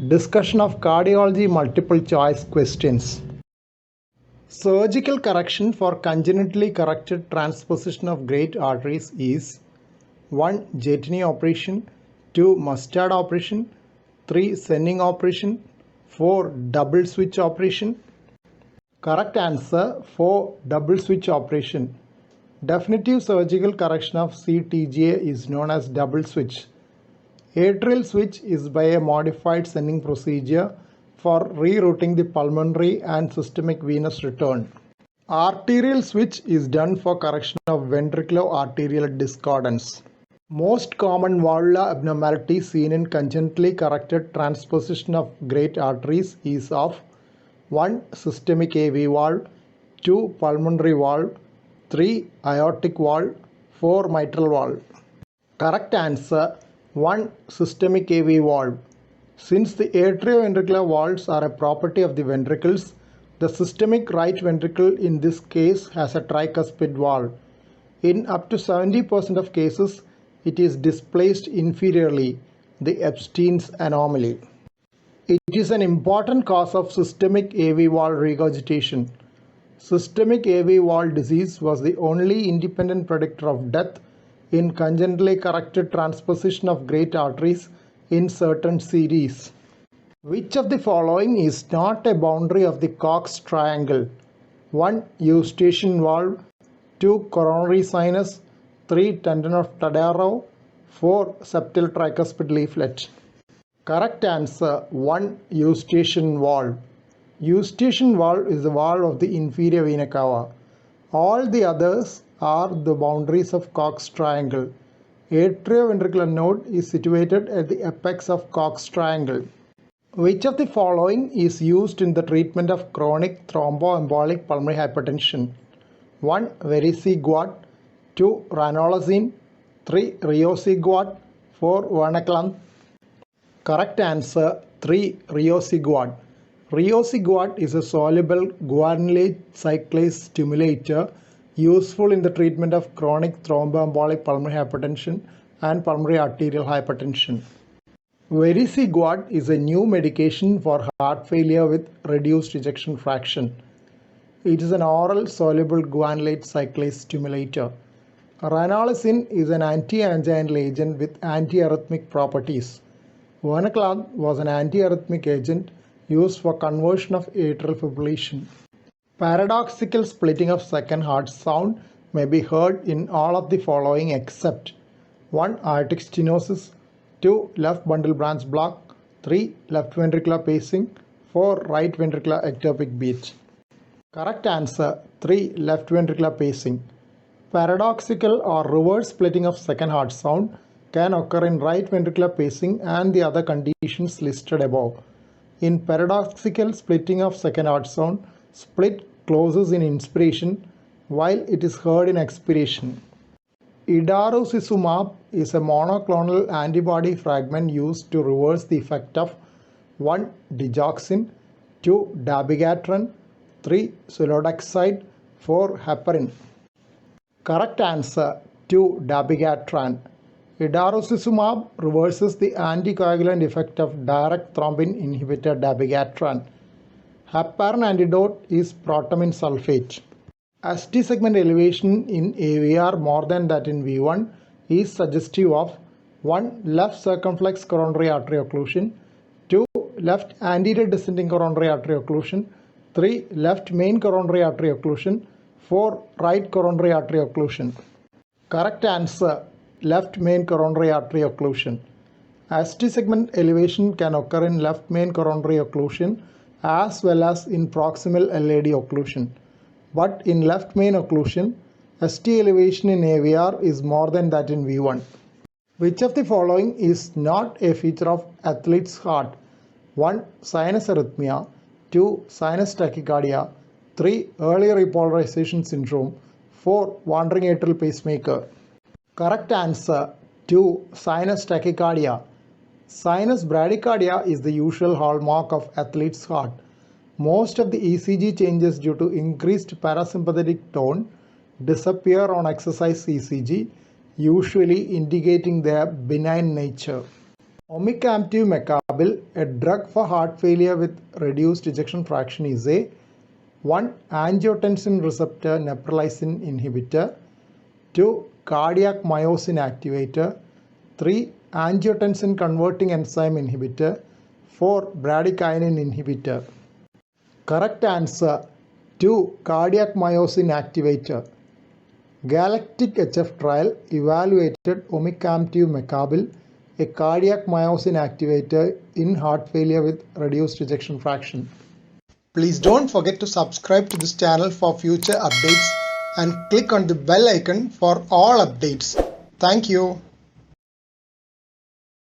Discussion of cardiology multiple choice questions. Surgical correction for congenitally corrected transposition of great arteries is 1. Jatini operation, 2. Mustard operation, 3. Senning operation, 4. Double switch operation. Correct answer 4. Double switch operation. Definitive surgical correction of CTGA is known as double switch. Atrial switch is by a modified Senning procedure for rerouting the pulmonary and systemic venous return. Arterial switch is done for correction of ventriculoarterial discordance. Most common valvular abnormality seen in congenitally corrected transposition of great arteries is of 1. Systemic AV valve, 2. Pulmonary valve, 3. Aortic valve, 4. Mitral valve. Correct answer 1. Systemic AV valve. Since the atrioventricular valves are a property of the ventricles, the systemic right ventricle in this case has a tricuspid valve. In up to 70% of cases, it is displaced inferiorly, the Epstein's anomaly. It is an important cause of systemic AV valve regurgitation. Systemic AV valve disease was the only independent predictor of death in congenitally corrected transposition of great arteries in certain series. Which of the following is not a boundary of the Cox triangle? 1. Eustachian valve, 2. Coronary sinus, 3. Tendon of Tadaro, 4. Septal tricuspid leaflet. Correct answer 1. Eustachian valve. Eustachian valve is the valve of the inferior vena cava. All the others are the boundaries of Cox triangle. Atrioventricular node is situated at the apex of Cox triangle. Which of the following is used in the treatment of chronic thromboembolic pulmonary hypertension? 1. Vericiguat, 2. Ranolazine, 3. Riociguat, 4. Vernaclam. Correct answer 3. Riociguat. Riociguat is a soluble guanylate cyclase stimulator useful in the treatment of chronic thromboembolic pulmonary hypertension and pulmonary arterial hypertension. Vericiguat is a new medication for heart failure with reduced ejection fraction. It is an oral soluble guanylate cyclase stimulator. Ranolazine is an anti-anginal agent with antiarrhythmic properties. Vernaclam was an antiarrhythmic agent used for conversion of atrial fibrillation. Paradoxical splitting of second heart sound may be heard in all of the following except 1. Aortic stenosis, 2. Left bundle branch block, 3. Left ventricular pacing, 4. Right ventricular ectopic beat. Correct answer 3. Left ventricular pacing. Paradoxical or reverse splitting of second heart sound can occur in right ventricular pacing and the other conditions listed above. In paradoxical splitting of second heart sound, split closes in inspiration while it is heard in expiration. Idarucizumab is a monoclonal antibody fragment used to reverse the effect of 1. Digoxin, 2. Dabigatran, 3. Sulodexide, 4. Heparin. Correct answer 2. Dabigatran. Idarucizumab reverses the anticoagulant effect of direct thrombin inhibitor dabigatran. Heparin antidote is protamine sulfate. ST segment elevation in AVR more than that in V1 is suggestive of 1. Left circumflex coronary artery occlusion, 2. Left anterior descending coronary artery occlusion, 3. Left main coronary artery occlusion, 4. Right coronary artery occlusion. Correct answer left main coronary artery occlusion. ST segment elevation can occur in left main coronary occlusion as well as in proximal LAD occlusion. But in left main occlusion, ST elevation in AVR is more than that in V1. Which of the following is not a feature of athlete's heart? 1. Sinus arrhythmia, 2. Sinus tachycardia, 3. Early repolarization syndrome, 4. Wandering atrial pacemaker. Correct answer 2. Sinus tachycardia. Sinus bradycardia is the usual hallmark of athlete's heart. Most of the ECG changes due to increased parasympathetic tone disappear on exercise ECG, usually indicating their benign nature. Omecamtiv mecarbil, a drug for heart failure with reduced ejection fraction, is a 1. Angiotensin receptor neprilysin inhibitor, 2. Cardiac myosin activator, 3. Angiotensin converting enzyme inhibitor, 4. Bradykinin inhibitor. Correct answer 2. Cardiac myosin activator. Galactic HF trial evaluated omecamtiv mecarbil, a cardiac myosin activator in heart failure with reduced ejection fraction. Please don't forget to subscribe to this channel for future updates and click on the bell icon for all updates. Thank you.